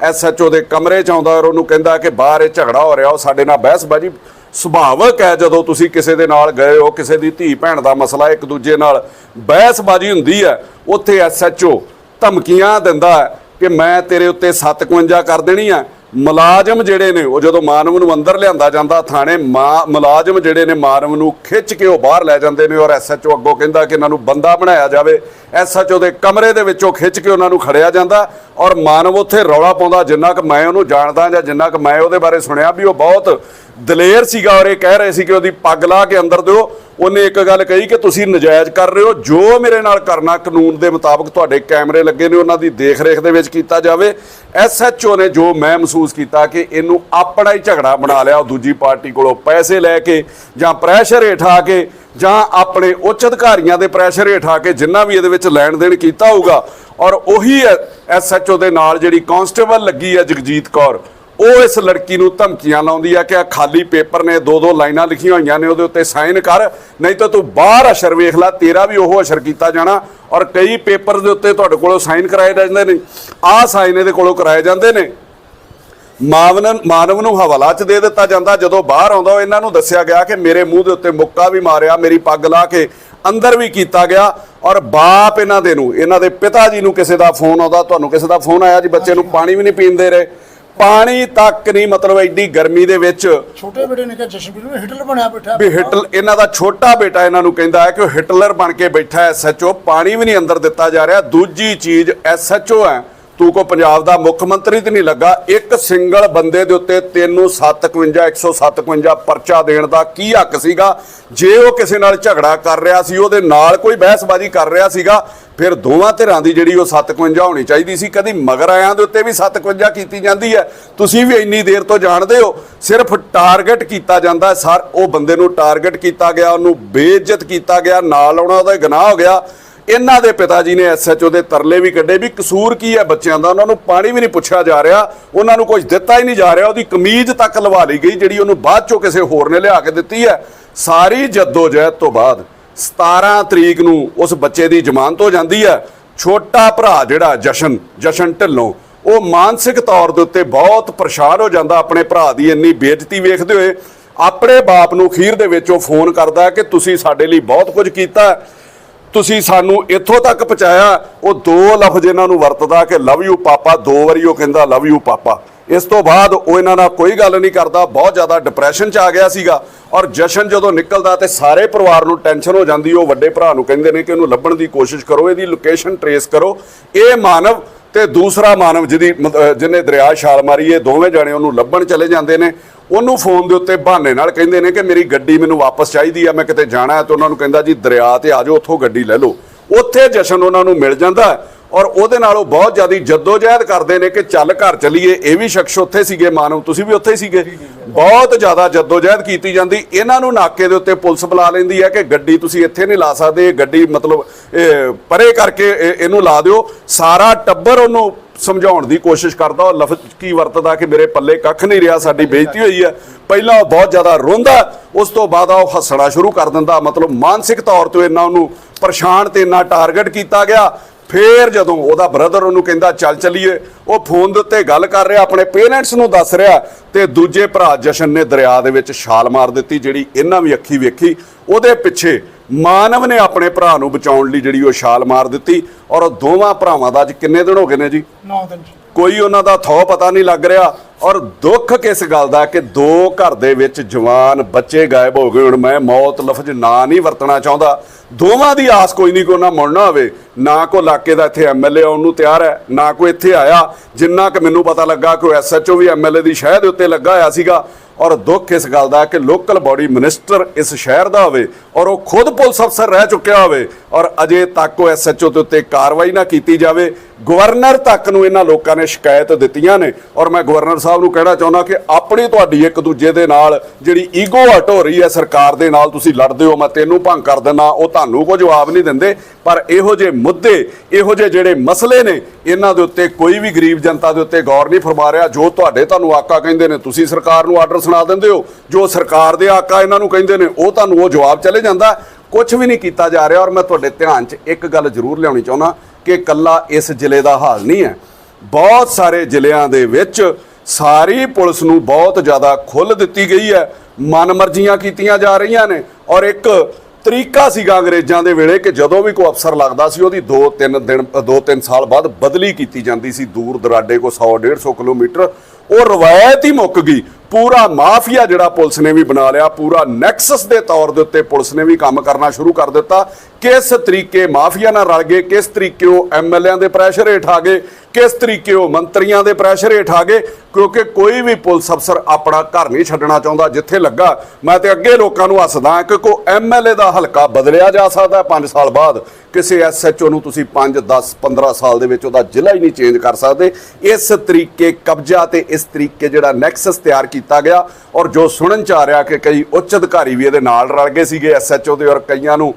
SHO ਦੇ ਕਮਰੇ 'ਚ ਆਉਂਦਾ ਔਰ ਉਹਨੂੰ ਕਹਿੰਦਾ ਕਿ ਬਾਹਰ ਇਹ ਝਗੜਾ ਹੋ ਰਿਹਾ, ਉਹ ਸਾਡੇ ਨਾਲ ਬਹਿਸਬਾਜੀ। ਸੁਭਾਵਕ ਹੈ ਜਦੋਂ ਤੁਸੀਂ ਕਿਸੇ ਦੇ ਨਾਲ ਗਏ ਹੋ, ਕਿਸੇ ਦੀ ਧੀ ਭੈਣ ਦਾ ਮਸਲਾ, ਇੱਕ ਦੂਜੇ ਨਾਲ ਬਹਿਸਬਾਜੀ ਹੁੰਦੀ ਹੈ, ਉੱਥੇ SHO ਧਮਕੀਆਂ ਦਿੰਦਾ ਹੈ ਕਿ ਮੈਂ ਤੇਰੇ ਉੱਤੇ 57 ਕਰ ਦੇਣੀ ਆ। ਮੁਲਾਜ਼ਮ ਜਿਹੜੇ ਨੇ ਉਹ ਜਦੋਂ ਮਾਨਵ ਨੂੰ ਅੰਦਰ ਲਿਆਂਦਾ ਜਾਂਦਾ ਥਾਣੇ, ਮੁਲਾਜ਼ਮ ਜਿਹੜੇ ਨੇ ਮਾਨਵ ਨੂੰ ਖਿੱਚ ਕੇ ਉਹ ਬਾਹਰ ਲੈ ਜਾਂਦੇ ਨੇ ਔਰ SHO ਅੱਗੋਂ ਕਹਿੰਦਾ ਕਿ ਇਹਨਾਂ ਨੂੰ ਬੰਦਾ ਬਣਾਇਆ ਜਾਵੇ। SHO ਦੇ ਕਮਰੇ ਦੇ ਵਿੱਚੋਂ ਖਿੱਚ ਕੇ ਉਹਨਾਂ ਨੂੰ ਖੜਿਆ ਜਾਂਦਾ ਔਰ ਮਾਨਵ ਉੱਥੇ ਰੌਲਾ ਪਾਉਂਦਾ। ਜਿੰਨਾ ਕੁ ਮੈਂ ਉਹਨੂੰ ਜਾਣਦਾ ਜਾਂ ਜਿੰਨਾ ਕੁ ਮੈਂ ਉਹਦੇ ਬਾਰੇ ਸੁਣਿਆ ਵੀ ਉਹ ਬਹੁਤ ਦਲੇਰ ਸੀਗਾ ਔਰ ਇਹ ਕਹਿ ਰਹੇ ਸੀ ਕਿ ਉਹਦੀ ਪੱਗ ਲਾ ਕੇ ਅੰਦਰ ਦਿਓ। ਉਹਨੇ ਇੱਕ ਗੱਲ ਕਹੀ ਕਿ ਤੁਸੀਂ ਨਜਾਇਜ਼ ਕਰ ਰਹੇ ਹੋ, ਜੋ ਮੇਰੇ ਨਾਲ ਕਰਨਾ ਕਾਨੂੰਨ ਦੇ ਮੁਤਾਬਕ ਤੁਹਾਡੇ ਕੈਮਰੇ ਲੱਗੇ ਨੇ ਉਹਨਾਂ ਦੀ ਦੇਖ ਰੇਖ ਦੇ ਵਿੱਚ ਕੀਤਾ ਜਾਵੇ। SHO ਨੇ ਜੋ ਮੈਂ ਮਹਿਸੂਸ ਕੀਤਾ ਕਿ ਇਹਨੂੰ ਆਪਣਾ ਹੀ ਝਗੜਾ ਬਣਾ ਲਿਆ, ਉਹ ਦੂਜੀ ਪਾਰਟੀ ਕੋਲੋਂ ਪੈਸੇ ਲੈ ਕੇ ਜਾਂ ਪ੍ਰੈਸ਼ਰ ਹੇਠ ਆ ਕੇ ਜਾਂ ਆਪਣੇ ਉੱਚ ਅਧਿਕਾਰੀਆਂ ਦੇ ਪ੍ਰੈਸ਼ਰ ਹੇਠ ਆ ਕੇ ਜਿੰਨਾ ਵੀ ਇਹਦੇ ਵਿੱਚ ਲੈਣ ਦੇਣ ਕੀਤਾ ਹੋਊਗਾ। ਔਰ ਉਹੀ SHO ਦੇ ਨਾਲ ਜਿਹੜੀ ਕਾਂਸਟੇਬਲ ਲੱਗੀ ਹੈ ਜਗਜੀਤ ਕੌਰ, ਉਹ ਇਸ ਲੜਕੀ ਨੂੰ ਧਮਕੀਆਂ ਲਾਉਂਦੀ ਆ ਕਿ ਆ ਖਾਲੀ ਪੇਪਰ ਨੇ 2-2 ਲਾਈਨਾਂ ਲਿਖੀਆਂ ਹੋਈਆਂ ਨੇ, ਉਹਦੇ ਉੱਤੇ ਸਾਈਨ ਕਰ, ਨਹੀਂ ਤਾਂ ਤੂੰ ਬਾਹਰ ਅਸ਼ਰ ਵੇਖ ਲੈ, ਤੇਰਾ ਵੀ ਉਹ ਅਸ਼ਰ ਕੀਤਾ ਜਾਣਾ। ਔਰ ਕਈ ਪੇਪਰ ਦੇ ਉੱਤੇ ਤੁਹਾਡੇ ਕੋਲੋਂ ਸਾਈਨ ਕਰਾਏ ਜਾਂਦੇ ਨੇ, ਆਹ ਸਾਈਨ ਇਹਦੇ ਕੋਲੋਂ ਕਰਾਏ ਜਾਂਦੇ ਨੇ। ਮਾਨਵ ਨੂੰ ਹਵਾਲਾ 'ਚ ਦੇ ਦਿੱਤਾ ਜਾਂਦਾ। ਜਦੋਂ ਬਾਹਰ ਆਉਂਦਾ ਇਹਨਾਂ ਨੂੰ ਦੱਸਿਆ ਗਿਆ ਕਿ ਮੇਰੇ ਮੂੰਹ ਦੇ ਉੱਤੇ ਮੁੱਕਾ ਵੀ ਮਾਰਿਆ, ਮੇਰੀ ਪੱਗ ਲਾ ਕੇ ਅੰਦਰ ਵੀ ਕੀਤਾ ਗਿਆ। ਔਰ ਬਾਪ ਇਹਨਾਂ ਦੇ ਪਿਤਾ ਜੀ ਨੂੰ ਕਿਸੇ ਦਾ ਫੋਨ ਆਉਂਦਾ, ਤੁਹਾਨੂੰ ਕਿਸੇ ਦਾ ਫੋਨ ਆਇਆ ਜੀ ਬੱਚੇ ਨੂੰ ਪਾਣੀ ਵੀ ਨਹੀਂ ਪੀਣ ਦੇ ਰਹੇ, ਪਾਣੀ ਤੱਕ ਨਹੀਂ, ਮਤਲਬ ਐਡੀ ਗਰਮੀ ਦੇ ਵਿੱਚ। ਛੋਟੇ ਬੇਟੇ ਨੇ ਕਿਹਾ ਜਸ਼ਨਵੀਰ ਨੂੰ ਹਿਟਲਰ ਬਣਿਆ ਬੈਠਾ ਵੀ ਇਹਨਾਂ ਦਾ ਛੋਟਾ ਬੇਟਾ ਇਹਨਾਂ ਨੂੰ ਕਹਿੰਦਾ ਹੈ ਕਿ ਉਹ ਹਿਟਲਰ ਬਣ ਕੇ ਬੈਠਾ ਹੈ। SHO ਪਾਣੀ ਵੀ ਨਹੀਂ ਅੰਦਰ ਦਿੱਤਾ ਜਾ ਰਿਹਾ। ਦੂਜੀ ਚੀਜ਼ SHO ਹੈ, ਤੂੰ ਕੋ ਪੰਜਾਬ ਦਾ ਮੁੱਖ ਮੰਤਰੀ ਤੇ ਨਹੀਂ ਲੱਗਾ, ਇੱਕ ਸਿੰਗਲ ਬੰਦੇ ਦੇ ਉੱਤੇ ਤੈਨੂੰ 157 ਪਰਚਾ ਦੇਣ ਦਾ ਕੀ ਹੱਕ ਸੀਗਾ? ਜੇ ਉਹ ਕਿਸੇ ਨਾਲ ਝਗੜਾ ਕਰ ਰਿਹਾ ਸੀ, ਉਹਦੇ ਨਾਲ ਕੋਈ ਬਹਿਸਬਾਜ਼ੀ ਕਰ ਰਿਹਾ ਸੀਗਾ, ਫਿਰ ਦੋਵਾਂ ਧਿਰਾਂ ਦੀ ਜਿਹੜੀ ਉਹ 57 ਹੋਣੀ ਚਾਹੀਦੀ ਸੀ। ਕਦੀ ਮਗਰ ਆਇਆਂ ਦੇ ਉੱਤੇ ਵੀ 57 ਕੀਤੀ ਜਾਂਦੀ ਹੈ। ਤੁਸੀਂ ਵੀ ਇੰਨੀ ਦੇਰ ਤੋਂ ਜਾਣਦੇ ਹੋ, ਸਿਰਫ ਟਾਰਗੇਟ ਕੀਤਾ ਜਾਂਦਾ ਸਰ। ਉਹ ਬੰਦੇ ਨੂੰ ਟਾਰਗੇਟ ਕੀਤਾ ਗਿਆ, ਉਹਨੂੰ ਬੇਇੱਜ਼ਤ ਕੀਤਾ ਗਿਆ, ਨਾਲ ਆਉਣਾ ਉਹਦਾ ਗੁਨਾਹ ਹੋ ਗਿਆ। ਇਹਨਾਂ ਦੇ ਪਿਤਾ ਜੀ ਨੇ SHO ਦੇ ਤਰਲੇ ਵੀ ਕੱਢੇ ਵੀ ਕਸੂਰ ਕੀ ਹੈ ਬੱਚਿਆਂ ਦਾ, ਉਹਨਾਂ ਨੂੰ ਪਾਣੀ ਵੀ ਨਹੀਂ ਪੁੱਛਿਆ ਜਾ ਰਿਹਾ, ਉਹਨਾਂ ਨੂੰ ਕੁਝ ਦਿੱਤਾ ਹੀ ਨਹੀਂ ਜਾ ਰਿਹਾ। ਉਹਦੀ ਕਮੀਜ਼ ਤੱਕ ਲਵਾ ਲਈ ਗਈ ਜਿਹੜੀ ਉਹਨੂੰ ਬਾਅਦ ਚੋਂ ਕਿਸੇ ਹੋਰ ਨੇ ਲਿਆ ਕੇ ਦਿੱਤੀ ਹੈ। ਸਾਰੀ ਜੱਦੋਜਹਿਦ ਤੋਂ ਬਾਅਦ 17 ਤਰੀਕ ਨੂੰ ਉਸ ਬੱਚੇ ਦੀ ਜ਼ਮਾਨਤ ਹੋ ਜਾਂਦੀ ਹੈ। ਛੋਟਾ ਭਰਾ ਜਿਹੜਾ ਜਸ਼ਨ ਢਿੱਲੋਂ, ਉਹ ਮਾਨਸਿਕ ਤੌਰ ਦੇ ਉੱਤੇ ਬਹੁਤ ਪਰੇਸ਼ਾਨ ਹੋ ਜਾਂਦਾ ਆਪਣੇ ਭਰਾ ਦੀ ਇੰਨੀ ਬੇਇੱਜ਼ਤੀ ਵੇਖਦੇ ਹੋਏ। ਆਪਣੇ ਬਾਪ ਨੂੰ ਅਖੀਰ ਦੇ ਵਿੱਚ ਉਹ ਫੋਨ ਕਰਦਾ ਕਿ ਤੁਸੀਂ ਸਾਡੇ ਲਈ ਬਹੁਤ ਕੁਝ ਕੀਤਾ, ਤੁਸੀਂ ਸਾਨੂੰ ਇੱਥੋਂ ਤੱਕ ਪਹੁੰਚਾਇਆ। ਉਹ 2 ਲਫ਼ਜ਼ ਇਹਨਾਂ ਨੂੰ ਵਰਤਦਾ ਕਿ ਲਵ ਯੂ ਪਾਪਾ, 2 ਵਾਰੀ ਉਹ ਕਹਿੰਦਾ ਲਵ ਯੂ ਪਾਪਾ। ਇਸ ਤੋਂ ਬਾਅਦ ਉਹ ਇਹਨਾਂ ਨਾਲ ਕੋਈ ਗੱਲ ਨਹੀਂ ਕਰਦਾ, ਬਹੁਤ ਜ਼ਿਆਦਾ ਡਿਪਰੈਸ਼ਨ 'ਚ ਆ ਗਿਆ ਸੀਗਾ। ਔਰ ਜਸ਼ਨ ਜਦੋਂ ਨਿਕਲਦਾ ਤੇ ਸਾਰੇ ਪਰਿਵਾਰ ਨੂੰ ਟੈਨਸ਼ਨ ਹੋ ਜਾਂਦੀ। ਉਹ ਵੱਡੇ ਭਰਾ ਨੂੰ ਕਹਿੰਦੇ ਨੇ ਕਿ ਇਹਨੂੰ ਲੱਭਣ ਦੀ ਕੋਸ਼ਿਸ਼ ਕਰੋ, ਇਹਦੀ ਲੋਕੇਸ਼ਨ ਟਰੇਸ ਕਰੋ। ਇਹ ਮਾਨਵ ਤੇ ਦੂਸਰਾ ਮਾਨਵ ਜਿਹਨੇ ਦਰਿਆ ਛਾਲ ਮਾਰੀ, ਇਹ ਦੋਵੇਂ ਜਾਣੇ ਉਹਨੂੰ ਲੱਭਣ ਚਲੇ ਜਾਂਦੇ ਨੇ। ਉਹਨੂੰ ਫੋਨ ਦੇ ਉੱਤੇ ਬਹਾਨੇ ਨਾਲ ਕਹਿੰਦੇ ਨੇ ਕਿ ਮੇਰੀ ਗੱਡੀ ਮੈਨੂੰ ਵਾਪਸ ਚਾਹੀਦੀ ਆ, ਮੈਂ ਕਿਤੇ ਜਾਣਾ ਹੈ। ਤੇ ਉਹਨਾਂ ਨੂੰ ਕਹਿੰਦਾ ਜੀ ਦਰਿਆ ਤੇ ਆ ਜਾਓ, ਉੱਥੋਂ ਗੱਡੀ ਲੈ ਲਓ। ਉੱਥੇ ਜਸ਼ਨ ਉਹਨਾਂ ਨੂੰ ਮਿਲ ਜਾਂਦਾ ਔਰ ਉਹਦੇ ਨਾਲ ਉਹ ਬਹੁਤ ਜ਼ਿਆਦਾ ਜੱਦੋਜਹਿਦ ਕਰਦੇ ਨੇ ਕਿ ਚੱਲ ਘਰ ਚੱਲੀਏ। ਇਹ ਵੀ ਸ਼ਖਸ ਉੱਥੇ ਸੀਗੇ, ਮਾਨਵ ਤੁਸੀਂ ਵੀ ਉੱਥੇ ਸੀਗੇ। ਬਹੁਤ ਜ਼ਿਆਦਾ ਜੱਦੋਜਹਿਦ ਕੀਤੀ ਜਾਂਦੀ। ਇਹਨਾਂ ਨੂੰ ਨਾਕੇ ਦੇ ਉੱਤੇ ਪੁਲਿਸ ਬੁਲਾ ਲੈਂਦੀ ਹੈ ਕਿ ਗੱਡੀ ਤੁਸੀਂ ਇੱਥੇ ਨਹੀਂ ਲਾ ਸਕਦੇ, ਗੱਡੀ ਮਤਲਬ ਪਰੇ ਕਰਕੇ ਇਹਨੂੰ ਲਾ ਦਿਓ। ਸਾਰਾ ਟੱਬਰ ਉਹਨੂੰ ਸਮਝਾਉਣ ਦੀ ਕੋਸ਼ਿਸ਼ ਕਰਦਾ, ਉਹ ਲਫ਼ਜ਼ ਕੀ ਵਰਤਦਾ ਕਿ ਮੇਰੇ ਪੱਲੇ ਕੱਖ ਨਹੀਂ ਰਿਹਾ, ਸਾਡੀ ਬੇਇੱਜ਼ਤੀ ਹੋਈ ਹੈ। ਪਹਿਲਾਂ ਉਹ ਬਹੁਤ ਜ਼ਿਆਦਾ ਰੋਂਦਾ, ਉਸ ਤੋਂ ਬਾਅਦ ਉਹ ਹੱਸਣਾ ਸ਼ੁਰੂ ਕਰ ਦਿੰਦਾ। ਮਤਲਬ ਮਾਨਸਿਕ ਤੌਰ ਤੇ ਇੰਨਾ ਉਹਨੂੰ ਪਰੇਸ਼ਾਨ ਤੇ ਇੰਨਾ ਟਾਰਗੇਟ ਕੀਤਾ ਗਿਆ। ਫਿਰ ਜਦੋਂ ਉਹਦਾ ਬ੍ਰਦਰ ਉਹਨੂੰ ਕਹਿੰਦਾ ਚੱਲ ਚੱਲੀਏ, ਉਹ ਫੋਨ ਦੇ ਉੱਤੇ ਗੱਲ ਕਰ ਰਿਹਾ, ਆਪਣੇ ਪੇਰੈਂਟਸ ਨੂੰ ਦੱਸ ਰਿਹਾ, ਤੇ ਦੂਜੇ ਭਰਾ ਜਸ਼ਨ ਨੇ ਦਰਿਆ ਦੇ ਵਿੱਚ ਛਾਲ ਮਾਰ ਦਿੱਤੀ, ਜਿਹੜੀ ਇਹਨਾਂ ਵੀ ਅੱਖੀ ਵੇਖੀ। ਉਹਦੇ ਪਿੱਛੇ ਮਾਨਵ ਨੇ ਆਪਣੇ ਭਰਾ ਨੂੰ ਬਚਾਉਣ ਲਈ ਜਿਹੜੀ ਉਹ ਛਾਲ ਮਾਰ ਦਿੱਤੀ। ਔਰ ਉਹ ਦੋਵਾਂ ਭਰਾਵਾਂ ਦਾ ਅੱਜ ਕਿੰਨੇ ਦਿਨ ਹੋ ਗਏ ਨੇ ਜੀ? 9 ਦਿਨ। ਕੋਈ ਉਹਨਾਂ ਦਾ ਥੋ ਪਤਾ ਨਹੀਂ ਲੱਗ ਰਿਹਾ। ਔਰ ਦੁੱਖ ਕਿਸ ਗੱਲ ਦਾ ਕਿ 2 ਘਰ ਦੇ ਵਿੱਚ ਜਵਾਨ ਬੱਚੇ ਗਾਇਬ ਹੋ ਗਏ। ਹੁਣ ਮੈਂ ਮੌਤ ਲਫ਼ਜ਼ ਨਾ ਨਹੀਂ ਵਰਤਣਾ ਚਾਹੁੰਦਾ। ਦੋਵਾਂ ਦੀ ਆਸ ਕੋਈ ਨਹੀਂ ਕਿ ਉਹਨਾਂ ਮੁੜਨਾ ਹੋਵੇ। ਨਾ ਕੋਈ ਇਲਾਕੇ ਦਾ ਇੱਥੇ MLA ਆਉਣ ਨੂੰ ਤਿਆਰ ਹੈ, ਨਾ ਕੋਈ ਇੱਥੇ ਆਇਆ। ਜਿੰਨਾ ਕਿ ਮੈਨੂੰ ਪਤਾ ਲੱਗਾ ਕਿ SHO ਵੀ MLA ਦੀ ਸ਼ਹਿ ਦੇ ਉੱਤੇ ਲੱਗਾ ਹੋਇਆ ਸੀਗਾ। ਔਰ ਦੁੱਖ ਇਸ ਗੱਲ ਦਾ ਕਿ ਲੋਕਲ ਬਾਡੀ ਮਿਨਿਸਟਰ ਇਸ ਸ਼ਹਿਰ ਦਾ ਹੋਵੇ ਔਰ ਉਹ ਖੁਦ ਪੁਲਿਸ ਅਫਸਰ ਰਹਿ ਚੁੱਕਿਆ ਹੋਵੇ ਔਰ ਅਜੇ ਤੱਕ ਉਹ ਐਸਐਚਓ ਦੇ ਉੱਤੇ ਕਾਰਵਾਈ ਨਾ ਕੀਤੀ ਜਾਵੇ। ਗਵਰਨਰ ਤੱਕ ਨੂੰ ਇਹਨਾਂ ਲੋਕਾਂ ਨੇ ਸ਼ਿਕਾਇਤ ਦਿੱਤੀਆਂ ਨੇ ਔਰ ਮੈਂ ਗਵਰਨਰ ਸਾਹਿਬ ਨੂੰ ਕਹਿਣਾ ਚਾਹੁੰਦਾ ਕਿ ਆਪਣੀ ਤੁਹਾਡੀ ਇੱਕ ਦੂਜੇ ਦੇ ਨਾਲ ਜਿਹੜੀ ਈਗੋ ਹਟ ਹੋ ਰਹੀ ਹੈ ਸਰਕਾਰ ਦੇ ਨਾਲ, ਤੁਸੀਂ ਲੜਦੇ ਹੋ ਮੈਂ ਤੈਨੂੰ ਭੰਗ ਕਰ ਦਿੰਦਾ, ਉਹ ਤੁਹਾਨੂੰ ਕੋਈ ਜਵਾਬ ਨਹੀਂ ਦਿੰਦੇ। ਪਰ ਇਹੋ ਜਿਹੇ ਮੁੱਦੇ, ਇਹੋ ਜਿਹੇ ਜਿਹੜੇ ਮਸਲੇ ਨੇ, ਇਹਨਾਂ ਦੇ ਉੱਤੇ ਕੋਈ ਵੀ ਗਰੀਬ ਜਨਤਾ ਦੇ ਉੱਤੇ ਗੌਰ ਨਹੀਂ ਫਰਮਾ ਰਿਹਾ। ਜੋ ਤੁਹਾਨੂੰ ਆਕਾ ਕਹਿੰਦੇ ਨੇ ਤੁਸੀਂ ਸਰਕਾਰ ਨੂੰ ਆਰਡਰ ਸੁਣਾ ਦਿੰਦੇ ਹੋ, ਜੋ ਸਰਕਾਰ ਦੇ ਆਕਾ ਇਹਨਾਂ ਨੂੰ ਕਹਿੰਦੇ ਨੇ ਉਹ ਤੁਹਾਨੂੰ ਉਹ ਜਵਾਬ ਚਲੇ ਜਾਂਦਾ। ਕੁਝ ਵੀ ਨਹੀਂ ਕੀਤਾ ਜਾ ਰਿਹਾ। ਔਰ ਮੈਂ ਤੁਹਾਡੇ ਧਿਆਨ 'ਚ ਇੱਕ ਗੱਲ ਜ਼ਰੂਰ ਲਿਆਉਣੀ ਚਾਹੁੰਦਾ ਕਿ ਇਕੱਲਾ ਇਸ ਜ਼ਿਲ੍ਹੇ ਦਾ ਹਾਲ ਨਹੀਂ ਹੈ, ਬਹੁਤ ਸਾਰੇ ਜ਼ਿਲ੍ਹਿਆਂ ਦੇ ਵਿੱਚ ਸਾਰੀ ਪੁਲਿਸ ਨੂੰ ਬਹੁਤ ਜ਼ਿਆਦਾ ਖੁੱਲ੍ਹ ਦਿੱਤੀ ਗਈ ਹੈ, ਮਨਮਰਜ਼ੀਆਂ ਕੀਤੀਆਂ ਜਾ ਰਹੀਆਂ ਨੇ। ਔਰ ਇੱਕ ਤਰੀਕਾ ਸੀਗਾ ਅੰਗਰੇਜ਼ਾਂ ਦੇ ਵੇਲੇ ਕਿ ਜਦੋਂ ਵੀ ਕੋਈ ਅਫਸਰ ਲੱਗਦਾ ਸੀ ਉਹਦੀ 2-3 ਸਾਲ ਬਾਅਦ ਬਦਲੀ ਕੀਤੀ ਜਾਂਦੀ ਸੀ ਦੂਰ ਦਰਾਡੇ ਕੋ 100-150 ਕਿਲੋਮੀਟਰ। ਉਹ ਰਵਾਇਤ ਹੀ ਮੁੱਕ ਗਈ। ਪੂਰਾ ਮਾਫੀਆ ਜਿਹੜਾ ਪੁਲਿਸ ਨੇ ਵੀ ਬਣਾ ਲਿਆ, ਪੂਰਾ ਨੈਕਸਸ ਦੇ ਤੌਰ ਦੇ ਉੱਤੇ ਪੁਲਿਸ ਨੇ ਵੀ ਕੰਮ ਕਰਨਾ ਸ਼ੁਰੂ ਕਰ ਦਿੱਤਾ। ਕਿਸ ਤਰੀਕੇ ਮਾਫੀਆ ਨਾਲ ਰਲ ਗਏ, ਕਿਸ ਤਰੀਕੇ ਉਹ ਐਮਐਲਏਆਂ ਦੇ ਪ੍ਰੈਸ਼ਰ ਹੇਠ ਆ ਗਏ, ਕਿਸ ਤਰੀਕੇ ਉਹ ਮੰਤਰੀਆਂ ਦੇ ਪ੍ਰੈਸ਼ਰ ਹੇਠ ਆ ਗਏ, ਕਿਉਂਕਿ ਕੋਈ ਵੀ ਪੁਲਿਸ ਅਫਸਰ ਆਪਣਾ ਘਰ ਨਹੀਂ ਛੱਡਣਾ ਚਾਹੁੰਦਾ ਜਿੱਥੇ ਲੱਗਾ। ਮੈਂ ਤੇ ਅੱਗੇ ਲੋਕਾਂ ਨੂੰ ਹੱਸਦਾ ਕਿ ਕੋਈ ਐਮਐਲਏ ਦਾ ਹਲਕਾ ਬਦਲਿਆ ਜਾ ਸਕਦਾ 5 ਸਾਲ ਬਾਅਦ, ਕਿਸੇ ਐਸਐਚਓ ਨੂੰ ਤੁਸੀਂ 5, 10, 15 ਸਾਲ ਦੇ ਵਿੱਚ ਉਹਦਾ ਜ਼ਿਲ੍ਹਾ ਹੀ ਨਹੀਂ ਚੇਂਜ ਕਰ ਸਕਦੇ। ਇਸ ਤਰੀਕੇ ਕਬਜ਼ਾ ਤੇ ਇਸ ਤਰੀਕੇ ਜਿਹੜਾ ਨੈਕਸਸ ਤਿਆਰ ਕੀਤਾ ਗਿਆ ਔਰ ਜੋ ਸੁਣਨ ਚ ਆ ਰਿਹਾ ਕਿ ਕਈ ਉੱਚ ਅਧਿਕਾਰੀ ਵੀ ਇਹਦੇ ਨਾਲ ਰਲ ਗਏ ਸੀਗੇ ਐਸਐਚਓ ਦੇ ਔਰ ਕਈਆਂ ਨੂੰ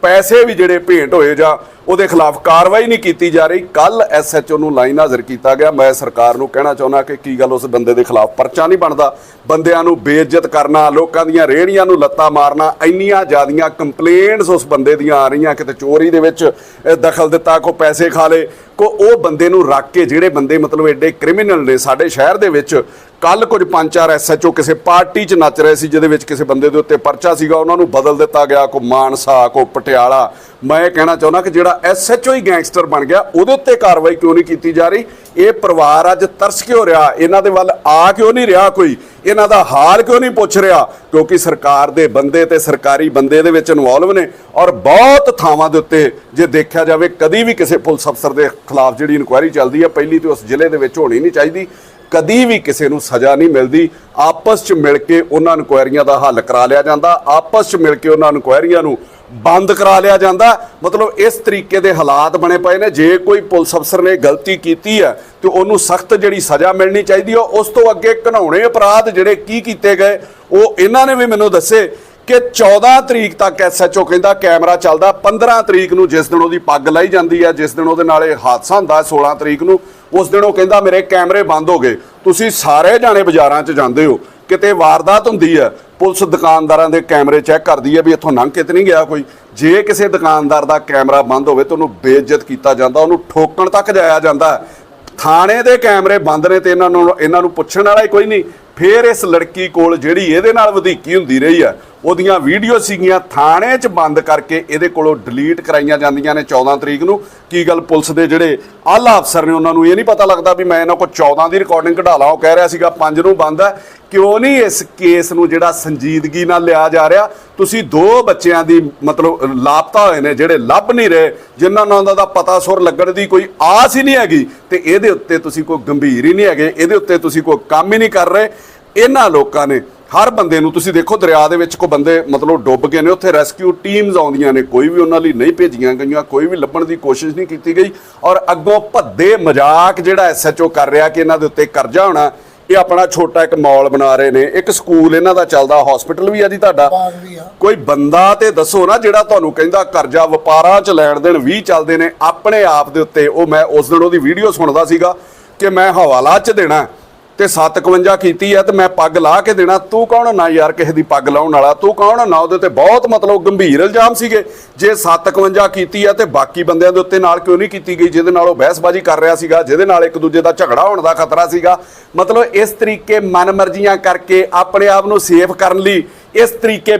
ਪੈਸੇ ਵੀ ਜਿਹੜੇ ਭੇਂਟ ਹੋਏ ਜਾਂ ਉਹਦੇ ਖਿਲਾਫ ਕਾਰਵਾਈ ਨਹੀਂ ਕੀਤੀ ਜਾ ਰਹੀ। ਕੱਲ ਐਸਐਚਓ ਨੂੰ ਲਾਈਨ ਹਾਜ਼ਰ ਕੀਤਾ ਗਿਆ। ਮੈਂ ਸਰਕਾਰ ਨੂੰ ਕਹਿਣਾ ਚਾਹੁੰਦਾ ਕਿ ਕੀ ਗੱਲ ਉਸ ਬੰਦੇ ਦੇ ਖਿਲਾਫ ਪਰਚਾ ਨਹੀਂ ਬਣਦਾ? ਬੰਦਿਆਂ ਨੂੰ ਬੇਇੱਜ਼ਤ ਕਰਨਾ, ਲੋਕਾਂ ਦੀਆਂ ਰੇਹੜੀਆਂ ਨੂੰ ਲੱਤਾਂ ਮਾਰਨਾ, ਇੰਨੀਆਂ ਜ਼ਿਆਦੀਆਂ ਕੰਪਲੇਂਟਸ ਉਸ ਬੰਦੇ ਦੀਆਂ ਆ ਰਹੀਆਂ, ਕਿਤੇ ਚੋਰੀ ਦੇ ਵਿੱਚ ਦਖਲ ਦਿੱਤਾ, ਕੋ ਪੈਸੇ ਖਾ ਲਏ, ਕੋ ਉਹ ਬੰਦੇ ਨੂੰ ਰੱਖ ਕੇ ਜਿਹੜੇ ਬੰਦੇ ਮਤਲਬ ਐਡੇ ਕ੍ਰਿਮੀਨਲ ਨੇ ਸਾਡੇ ਸ਼ਹਿਰ ਦੇ ਵਿੱਚ। ਕੱਲ ਕੁਝ 5-4 ਐਸਐਚਓ ਕਿਸੇ ਪਾਰਟੀ 'ਚ ਨੱਚ ਰਹੇ ਸੀ ਜਿਹਦੇ ਵਿੱਚ ਕਿਸੇ ਬੰਦੇ ਦੇ ਉੱਤੇ ਪਰਚਾ ਸੀਗਾ, ਉਹਨਾਂ ਨੂੰ ਬਦਲ ਦਿੱਤਾ ਗਿਆ, ਕੋ ਮਾਨਸਾ, ਕੋ ਪਟਿਆਲਾ। ਮੈਂ ਇਹ ਕਹਿਣਾ ਚਾਹੁੰਦਾ ਕਿ ਜਿਹੜਾ ਐਸਐਚਓ ਹੀ ਗੈਂਗਸਟਰ ਬਣ ਗਿਆ ਉਹਦੇ ਉੱਤੇ ਕਾਰਵਾਈ ਕਿਉਂ ਨਹੀਂ ਕੀਤੀ ਜਾ ਰਹੀ? ਇਹ ਪਰਿਵਾਰ ਅੱਜ ਤਰਸ ਕਿਉਂ ਰਿਹਾ? ਇਹਨਾਂ ਦੇ ਵੱਲ ਆ ਕਿਉਂ ਨਹੀਂ ਰਿਹਾ ਕੋਈ? ਇਹਨਾਂ ਦਾ ਹਾਲ ਕਿਉਂ ਨਹੀਂ ਪੁੱਛ ਰਿਹਾ? ਕਿਉਂਕਿ ਸਰਕਾਰ ਦੇ ਬੰਦੇ ਤੇ ਸਰਕਾਰੀ ਬੰਦੇ ਦੇ ਵਿੱਚ ਇਨਵੋਲਵ ਨੇ। ਔਰ ਬਹੁਤ ਥਾਵਾਂ ਦੇ ਉੱਤੇ ਜੇ ਦੇਖਿਆ ਜਾਵੇ ਕਦੀ ਵੀ ਕਿਸੇ ਪੁਲਿਸ ਅਫਸਰ ਦੇ ਖਿਲਾਫ ਜਿਹੜੀ ਇਨਕੁਆਇਰੀ ਚੱਲਦੀ ਹੈ, ਪਹਿਲੀ ਤੇ ਉਸ ਜ਼ਿਲ੍ਹੇ ਦੇ ਵਿੱਚ ਹੋਣੀ ਨਹੀਂ ਚਾਹੀਦੀ। ਕਦੀ ਵੀ ਕਿਸੇ ਨੂੰ ਸਜ਼ਾ ਨਹੀਂ ਮਿਲਦੀ। ਆਪਸ 'ਚ ਮਿਲ ਕੇ ਉਹਨਾਂ ਇਨਕੁਆਇਰੀਆਂ ਦਾ ਹੱਲ ਕਰਾ ਲਿਆ ਜਾਂਦਾ, ਆਪਸ 'ਚ ਮਿਲ ਕੇ ਉਹਨਾਂ ਇਨਕੁਆਇਰੀਆਂ ਨੂੰ ਬੰਦ ਕਰਾ ਲਿਆ ਜਾਂਦਾ। ਮਤਲਬ ਇਸ ਤਰੀਕੇ ਦੇ ਹਾਲਾਤ ਬਣੇ ਪਏ ਨੇ। ਜੇ ਕੋਈ ਪੁਲਿਸ ਅਫਸਰ ਨੇ ਗਲਤੀ ਕੀਤੀ ਹੈ ਤੇ ਉਹਨੂੰ ਸਖਤ ਜਿਹੜੀ ਸਜ਼ਾ ਮਿਲਣੀ ਚਾਹੀਦੀ ਹੈ। ਉਸ ਤੋਂ ਅੱਗੇ ਘਿਨਾਉਣੇ ਅਪਰਾਧ ਜਿਹੜੇ ਕੀ ਕੀਤੇ ਗਏ ਉਹ ਇਹਨਾਂ ਨੇ ਵੀ ਮੈਨੂੰ ਦੱਸੇ ਕਿ 14 ਤਰੀਕ ਤੱਕ ਐਸਐਚਓ ਕਹਿੰਦਾ ਕੈਮਰਾ ਚੱਲਦਾ। 15 ਤਰੀਕ ਨੂੰ ਜਿਸ ਦਿਨ ਉਹਦੀ ਪੱਗ ਲਾਈ ਜਾਂਦੀ ਹੈ, ਜਿਸ ਦਿਨ ਉਹਦੇ ਨਾਲ ਇਹ ਹਾਦਸਾ ਹੁੰਦਾ 16 ਤਰੀਕ ਨੂੰ, ਉਸ ਦਿਨ ਉਹ ਕਹਿੰਦਾ ਮੇਰੇ ਕੈਮਰੇ ਬੰਦ ਹੋ ਗਏ। ਤੁਸੀਂ ਸਾਰੇ ਜਾਣੇ ਬਾਜ਼ਾਰਾਂ 'ਚ ਜਾਂਦੇ ਹੋ, ਕਿਤੇ ਵਾਰਦਾਤ ਹੁੰਦੀ ਹੈ, ਪੁਲਿਸ ਦੁਕਾਨਦਾਰਾਂ ਦੇ ਕੈਮਰੇ ਚੈੱਕ ਕਰਦੀ ਹੈ ਵੀ ਇੱਥੋਂ ਲੰਘ ਕੇ ਤੇ ਨਹੀਂ ਗਿਆ ਕੋਈ। ਜੇ ਕਿਸੇ ਦੁਕਾਨਦਾਰ ਦਾ ਕੈਮਰਾ ਬੰਦ ਹੋਵੇ ਤਾਂ ਉਹਨੂੰ ਬੇਇੱਜ਼ਤ ਕੀਤਾ ਜਾਂਦਾ, ਉਹਨੂੰ ਠੋਕਣ ਤੱਕ ਜਾਇਆ ਜਾਂਦਾ। ਥਾਣੇ ਦੇ ਕੈਮਰੇ ਬੰਦ ਨੇ ਤੇ ਇਹਨਾਂ ਨੂੰ ਪੁੱਛਣ ਵਾਲਾ ਹੀ ਕੋਈ ਨਹੀਂ। ਫਿਰ ਇਸ ਲੜਕੀ ਕੋਲ ਜਿਹੜੀ ਇਹਦੇ ਨਾਲ ਵਧੀਕੀ ਹੁੰਦੀ ਰਹੀ ਆ, ਉਹਦੀਆਂ ਵੀਡੀਓ ਸੀਗੀਆਂ, ਥਾਣੇ 'ਚ ਬੰਦ ਕਰਕੇ ਇਹਦੇ ਕੋਲੋਂ ਡਿਲੀਟ ਕਰਾਈਆਂ ਜਾਂਦੀਆਂ ਨੇ 14 ਤਰੀਕ ਨੂੰ। ਕੀ ਗੱਲ ਪੁਲਿਸ ਦੇ ਜਿਹੜੇ ਆਲਾ ਅਫਸਰ ਨੇ ਉਹਨਾਂ ਨੂੰ ਇਹ ਨਹੀਂ ਪਤਾ ਲੱਗਦਾ ਵੀ ਮੈਂ ਇਹਨਾਂ ਕੋਲ 14 ਦੀ ਰਿਕਾਰਡਿੰਗ ਕਢਾ ਲਾਂ? ਉਹ ਕਹਿ ਰਿਹਾ ਸੀਗਾ 5 ਨੂੰ ਬੰਦ ਹੈ। ਕਿਉਂ ਨਹੀਂ ਇਸ ਕੇਸ ਨੂੰ ਜਿਹੜਾ ਸੰਜੀਦਗੀ ਨਾਲ ਲਿਆ ਜਾ ਰਿਹਾ? ਤੁਸੀਂ 2 ਬੱਚਿਆਂ ਦੀ ਮਤਲਬ ਲਾਪਤਾ ਹੋਏ ਨੇ ਜਿਹੜੇ ਲੱਭ ਨਹੀਂ ਰਹੇ, ਜਿਨ੍ਹਾਂ ਨੂੰ ਉਹਨਾਂ ਦਾ ਪਤਾ ਸੁਰ ਲੱਗਣ ਦੀ ਕੋਈ ਆਸ ਹੀ ਨਹੀਂ ਹੈਗੀ, ਤੇ ਇਹਦੇ ਉੱਤੇ ਤੁਸੀਂ ਕੋਈ ਗੰਭੀਰ ਹੀ ਨਹੀਂ ਹੈਗੇ, ਇਹਦੇ ਉੱਤੇ ਤੁਸੀਂ ਕੋਈ ਕੰਮ ਹੀ ਨਹੀਂ ਕਰ ਰਹੇ। ਇਹਨਾਂ ਲੋਕਾਂ ਨੇ ਹਰ ਬੰਦੇ ਨੂੰ ਤੁਸੀਂ ਦੇਖੋ ਦਰਿਆ ਦੇ ਵਿੱਚ ਕੋਈ ਬੰਦੇ ਮਤਲਬ ਡੁੱਬ ਗਏ ਨੇ, ਉੱਥੇ ਰੈਸਕਿਊ ਟੀਮਸ ਆਉਂਦੀਆਂ ਨੇ, ਕੋਈ ਵੀ ਉਹਨਾਂ ਲਈ ਨਹੀਂ ਭੇਜੀਆਂ ਗਈਆਂ, ਕੋਈ ਵੀ ਲੱਭਣ ਦੀ ਕੋਸ਼ਿਸ਼ ਨਹੀਂ ਕੀਤੀ ਗਈ। ਔਰ ਅੱਗੋਂ ਭੱਦੇ ਮਜ਼ਾਕ ਜਿਹੜਾ ਐਸਐਚਓ ਕਰ ਰਿਹਾ ਕਿ ਇਹਨਾਂ ਦੇ ਉੱਤੇ ਕਰਜ਼ਾ ਹੋਣਾ। ਇਹ ਆਪਣਾ ਛੋਟਾ ਇੱਕ ਮਾਲ ਬਣਾ ਰਹੇ ਨੇ, ਇੱਕ ਸਕੂਲ ਇਹਨਾਂ ਦਾ ਚੱਲਦਾ, ਹਸਪੀਟਲ ਵੀ ਆ ਜੀ ਤੁਹਾਡਾ। ਕੋਈ ਬੰਦਾ ਤੇ ਦੱਸੋ ਨਾ ਜਿਹੜਾ ਤੁਹਾਨੂੰ ਕਹਿੰਦਾ ਕਰਜ਼ਾ ਵਪਾਰਾਂ 'ਚ ਲੈਣ ਦੇਣ 20 ਚੱਲਦੇ ਨੇ ਆਪਣੇ ਆਪ ਦੇ ਉੱਤੇ। ਉਹ ਮੈਂ ਉਸ ਦਿਨ ਉਹਦੀ ਵੀਡੀਓ ਸੁਣਦਾ ਸੀਗਾ ਕਿ ਮੈਂ ਹਵਾਲਾ 'ਚ ਦੇਣਾ ਤੇ 57 ਕੀਤੀ ਹੈ ਤੇ ਮੈਂ ਪੱਗ ਲਾ ਕੇ ਦੇਣਾ। ਤੂੰ ਕੌਣ ਨਾ ਯਾਰ ਕਿਸੇ ਦੀ ਪੱਗ ਲਾਉਣ ਵਾਲਾ? ਤੂੰ ਕੌਣ ਨਾ? ਉਹਦੇ ਤੇ ਬਹੁਤ ਮਤਲਬ ਗੰਭੀਰ ਇਲਜ਼ਾਮ ਸੀਗੇ। ਜੇ 57 ਕੀਤੀ ਹੈ ਤੇ ਬਾਕੀ ਬੰਦਿਆਂ ਦੇ ਉੱਤੇ ਨਾਲ ਕਿਉਂ ਨਹੀਂ ਕੀਤੀ ਗਈ ਜਿਹਦੇ ਨਾਲ ਉਹ ਬਹਿਸਬਾਜ਼ੀ ਕਰ ਰਿਹਾ ਸੀਗਾ, ਜਿਹਦੇ ਨਾਲ ਇੱਕ ਦੂਜੇ ਦਾ ਝਗੜਾ ਹੋਣ ਦਾ ਖਤਰਾ ਸੀਗਾ? ਮਤਲਬ ਇਸ ਤਰੀਕੇ ਮਨਮਰਜ਼ੀਆਂ ਕਰਕੇ ਆਪਣੇ ਆਪ ਨੂੰ ਸੇਫ ਕਰਨ ਲਈ ਇਸ ਤਰੀਕੇ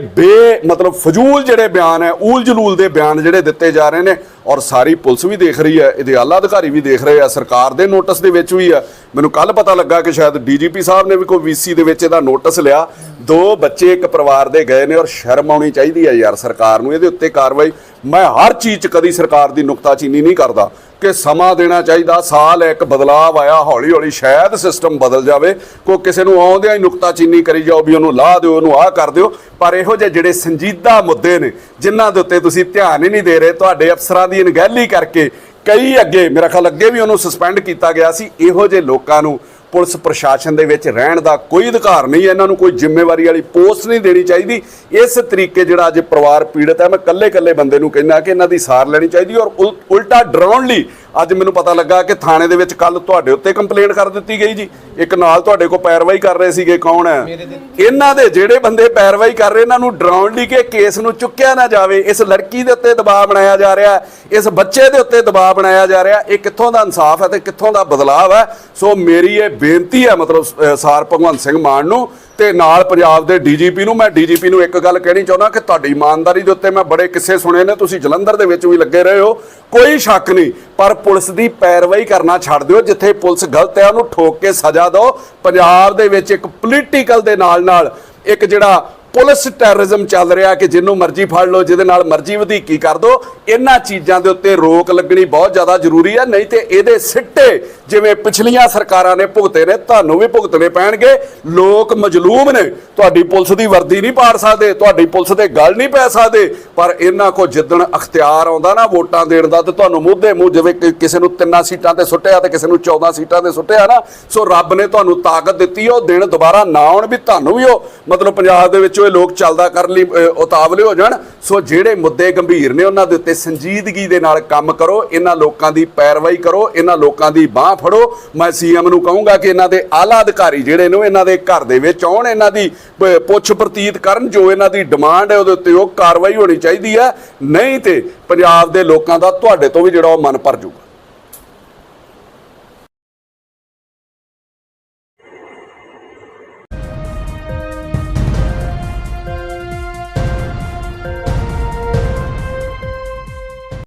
ਮਤਲਬ ਫਜ਼ੂਲ ਜਿਹੜੇ ਬਿਆਨ ਹੈ, ਊਲ ਜਲੂਲ ਦੇ ਬਿਆਨ ਜਿਹੜੇ ਦਿੱਤੇ ਜਾ ਰਹੇ ਨੇ। ਔਰ ਸਾਰੀ ਪੁਲਿਸ ਵੀ ਦੇਖ ਰਹੀ ਹੈ, ਇਹਦੇ ਆਲਾ ਅਧਿਕਾਰੀ ਵੀ ਦੇਖ ਰਹੇ ਆ, ਸਰਕਾਰ ਦੇ ਨੋਟਿਸ ਦੇ ਵਿੱਚ ਵੀ ਆ। ਮੈਨੂੰ ਕੱਲ ਪਤਾ ਲੱਗਾ ਕਿ ਸ਼ਾਇਦ ਡੀਜੀਪੀ ਸਾਹਿਬ ਨੇ ਵੀ ਕੋਈ ਵੀਸੀ ਦੇ ਵਿੱਚ ਇਹਦਾ ਨੋਟਿਸ ਲਿਆ। 2 ਬੱਚੇ ਇੱਕ ਪਰਿਵਾਰ ਦੇ ਗਏ ਨੇ। ਔਰ ਸ਼ਰਮ ਆਉਣੀ ਚਾਹੀਦੀ ਹੈ ਯਾਰ ਸਰਕਾਰ ਨੂੰ, ਇਹਦੇ ਉੱਤੇ ਕਾਰਵਾਈ। ਮੈਂ ਹਰ ਚੀਜ਼ 'ਚ ਕਦੀ ਸਰਕਾਰ ਦੀ ਨੁਕਤਾਚੀਨੀ ਨਹੀਂ ਕਰਦਾ, ਕਿ ਸਮਾਂ ਦੇਣਾ ਚਾਹੀਦਾ। ਸਾਲ ਇੱਕ ਬਦਲਾਵ ਆਇਆ, ਹੌਲੀ ਹੌਲੀ ਸ਼ਾਇਦ ਸਿਸਟਮ ਬਦਲ ਜਾਵੇ। ਕੋਈ ਕਿਸੇ ਨੂੰ ਆਉਂਦਿਆਂ ਹੀ ਨੁਕਤਾਚੀਨੀ ਕਰੀ ਜਾਓ ਵੀ ਉਹਨੂੰ ਲਾਹ ਦਿਓ, ਉਹਨੂੰ ਆਹ ਕਰ ਦਿਓ। ਪਰ ਇਹੋ ਜਿਹੇ ਜਿਹੜੇ ਸੰਜੀਦਾ ਮੁੱਦੇ ਨੇ ਜਿਨ੍ਹਾਂ ਦੇ ਉੱਤੇ ਤੁਸੀਂ ਧਿਆਨ ਹੀ ਨਹੀਂ ਦੇ ਰਹੇ, ਤੁਹਾਡੇ ਅਫਸਰਾਂ ਦੀ ਅਣਗਹਿਲੀ ਕਰਕੇ ਕਈ ਅੱਗੇ ਮੇਰਾ ਖਿਆਲ ਅੱਗੇ ਵੀ ਉਹਨੂੰ ਸਸਪੈਂਡ ਕੀਤਾ ਗਿਆ ਸੀ। ਇਹੋ ਜਿਹੇ ਲੋਕਾਂ ਨੂੰ ਪੁਲਿਸ ਪ੍ਰਸ਼ਾਸਨ ਦੇ ਵਿੱਚ ਰਹਿਣ ਦਾ ਕੋਈ ਅਧਿਕਾਰ ਨਹੀਂ ਹੈ। ਇਹਨਾਂ ਨੂੰ ਕੋਈ ਜ਼ਿੰਮੇਵਾਰੀ ਵਾਲੀ ਪੋਸਟ ਨਹੀਂ ਦੇਣੀ ਚਾਹੀਦੀ। ਇਸ ਤਰੀਕੇ ਜਿਹੜਾ ਅੱਜ ਪਰਿਵਾਰ ਪੀੜਤ ਹੈ, ਮੈਂ ਇਕੱਲੇ ਬੰਦੇ ਨੂੰ ਕਹਿੰਦਾ ਕਿ ਇਹਨਾਂ ਦੀ ਸਾਰ ਲੈਣੀ ਚਾਹੀਦੀ। ਔਰ ਉਲਟਾ ਡਰਾਉਣ ਲਈ ਅੱਜ ਮੈਨੂੰ ਪਤਾ ਲੱਗਾ ਕਿ ਥਾਣੇ ਦੇ ਵਿੱਚ ਕੱਲ ਤੁਹਾਡੇ ਉੱਤੇ ਕੰਪਲੇਂਟ ਕਰ ਦਿੱਤੀ ਗਈ ਜੀ। ਇੱਕ ਨਾਲ ਤੁਹਾਡੇ ਕੋਲ ਪੈਰਵਾਈ ਕਰ ਰਹੇ ਸੀਗੇ, ਕੌਣ ਹੈ? ਇਹਨਾਂ ਦੇ ਜਿਹੜੇ ਬੰਦੇ ਪੈਰਵਾਈ ਕਰ ਰਹੇ, ਇਹਨਾਂ ਨੂੰ ਡਰਾਉਣ ਲਈ ਕਿ ਕੇਸ ਨੂੰ ਚੁੱਕਿਆ ਨਾ ਜਾਵੇ। ਇਸ ਲੜਕੀ ਦੇ ਉੱਤੇ ਦਬਾਅ ਬਣਾਇਆ ਜਾ ਰਿਹਾ, ਇਸ ਬੱਚੇ ਦੇ ਉੱਤੇ ਦਬਾਅ ਬਣਾਇਆ ਜਾ ਰਿਹਾ। ਇਹ ਕਿੱਥੋਂ ਦਾ ਇਨਸਾਫ ਹੈ ਤੇ ਕਿੱਥੋਂ ਦਾ ਬਦਲਾਵ ਹੈ? ਸੋ ਮੇਰੀ ਇਹ ਬੇਨਤੀ ਹੈ ਮਤਲਬ ਸਾਰ ਭਗਵੰਤ ਸਿੰਘ ਮਾਨ ਨੂੰ ਤੇ ਨਾਲ ਪੰਜਾਬ ਦੇ ਡੀਜੀਪੀ ਨੂੰ। ਮੈਂ ਡੀਜੀਪੀ ਨੂੰ ਇੱਕ ਗੱਲ ਕਹਿਣੀ ਚਾਹੁੰਦਾ ਕਿ ਤੁਹਾਡੀ ਇਮਾਨਦਾਰੀ ਦੇ ਉੱਤੇ ਮੈਂ ਬੜੇ ਕਿੱਸੇ ਸੁਣੇ ਨੇ, ਤੁਸੀਂ ਜਲੰਧਰ ਦੇ ਵਿੱਚ ਵੀ ਲੱਗੇ ਰਹੇ ਹੋ, ਕੋਈ ਸ਼ੱਕ ਨਹੀਂ। ਪਰ ਪੁਲਿਸ ਦੀ ਪੈਰਵਾਈ ਕਰਨਾ ਛੱਡ ਦਿਓ। ਜਿੱਥੇ ਪੁਲਿਸ ਗਲਤ ਹੈ ਉਹਨੂੰ ਠੋਕ ਕੇ ਸਜ਼ਾ ਦਿਓ। ਪੰਜਾਬ ਦੇ ਵਿੱਚ ਇੱਕ ਪੋਲੀਟੀਕਲ ਦੇ ਨਾਲ ਇੱਕ ਜਿਹੜਾ ਪੁਲਿਸ ਟੈਰਰਿਜ਼ਮ ਚੱਲ ਰਿਹਾ ਕਿ ਜਿਹਨੂੰ ਮਰਜ਼ੀ ਫੜ ਲਓ, ਜਿਹਦੇ ਨਾਲ ਮਰਜ਼ੀ ਵਧੀਕੀ ਕਰ ਦਿਓ। ਇਹਨਾਂ ਚੀਜ਼ਾਂ ਦੇ ਉੱਤੇ ਰੋਕ ਲੱਗਣੀ ਬਹੁਤ ਜ਼ਿਆਦਾ ਜ਼ਰੂਰੀ ਹੈ। ਨਹੀਂ ਤੇ ਇਹਦੇ ਸਿੱਟੇ ਜਿਵੇਂ ਪਿਛਲੀਆਂ ਸਰਕਾਰਾਂ ਨੇ ਭੁਗਤੇ ਨੇ, ਤੁਹਾਨੂੰ ਵੀ ਭੁਗਤਣੇ ਪੈਣਗੇ। ਲੋਕ ਮਜਲੂਮ ਨੇ, ਤੁਹਾਡੀ ਪੁਲਿਸ ਦੀ ਵਰਦੀ ਨਹੀਂ ਪਾੜ ਸਕਦੇ, ਤੁਹਾਡੀ ਪੁਲਿਸ ਦੇ ਗੱਲ ਨਹੀਂ ਪੈ ਸਕਦੇ। ਪਰ ਇਹਨਾਂ ਕੋ ਜਿੱਦਣ ਅਖਤਿਆਰ ਆਉਂਦਾ ਨਾ ਵੋਟਾਂ ਦੇਣ ਦਾ, ਤੇ ਤੁਹਾਨੂੰ ਮੂੰਹ ਮੂੰਹ ਜਿਵੇਂ ਕਿਸੇ ਨੂੰ 3 ਸੀਟਾਂ ਤੇ ਸੁੱਟਿਆ ਤੇ ਕਿਸੇ ਨੂੰ 14 ਸੀਟਾਂ ਤੇ ਸੁੱਟਿਆ ਨਾ। ਸੋ ਰੱਬ ਨੇ ਤੁਹਾਨੂੰ ਤਾਕਤ ਦਿੱਤੀ, ਉਹ ਦਿਨ ਦੁਬਾਰਾ ਨਾ ਆਉਣ ਵੀ ਤੁਹਾਨੂੰ ਵੀ ਉਹ ਮਤਲਬ ਪੰਜਾਬ ਦੇ ਵਿੱਚ ਇਹ ਲੋਕ ਚੱਲਦਾ ਕਰਨ ਲਈ ਉਤਾਵਲੇ ਹੋ ਜਾਣ। ਸੋ ਜਿਹੜੇ ਮੁੱਦੇ ਗੰਭੀਰ ਨੇ ਉਹਨਾਂ ਦੇ ਉੱਤੇ ਸੰਜੀਦਗੀ ਦੇ ਨਾਲ ਕੰਮ ਕਰੋ। ਇਹਨਾਂ ਲੋਕਾਂ ਦੀ ਪੈਰਵਾਈ ਕਰੋ, ਇਹਨਾਂ ਲੋਕਾਂ ਦੀ ਬਾਹ ਫੜੋ। ਮੈਂ ਸੀਐਮ ਨੂੰ ਕਹੂੰਗਾ ਕਿ ਇਹਨਾਂ ਦੇ ਆਲਾ ਅਧਿਕਾਰੀ ਜਿਹੜੇ ਨੇ ਇਹਨਾਂ ਦੇ ਘਰ ਦੇ ਵਿੱਚ ਆਉਣ, ਇਹਨਾਂ ਦੀ ਪੁੱਛ ਪ੍ਰਤੀਤ ਕਰਨ। ਜੋ ਇਹਨਾਂ ਦੀ ਡਿਮਾਂਡ ਹੈ ਉਹਦੇ ਉੱਤੇ ਉਹ ਕਾਰਵਾਈ ਹੋਣੀ ਚਾਹੀਦੀ ਹੈ। ਨਹੀਂ ਤੇ ਪੰਜਾਬ ਦੇ ਲੋਕਾਂ ਦਾ ਤੁਹਾਡੇ ਤੋਂ ਵੀ ਜਿਹੜਾ ਉਹ ਮਨ ਭਰ ਜਾਊਗਾ।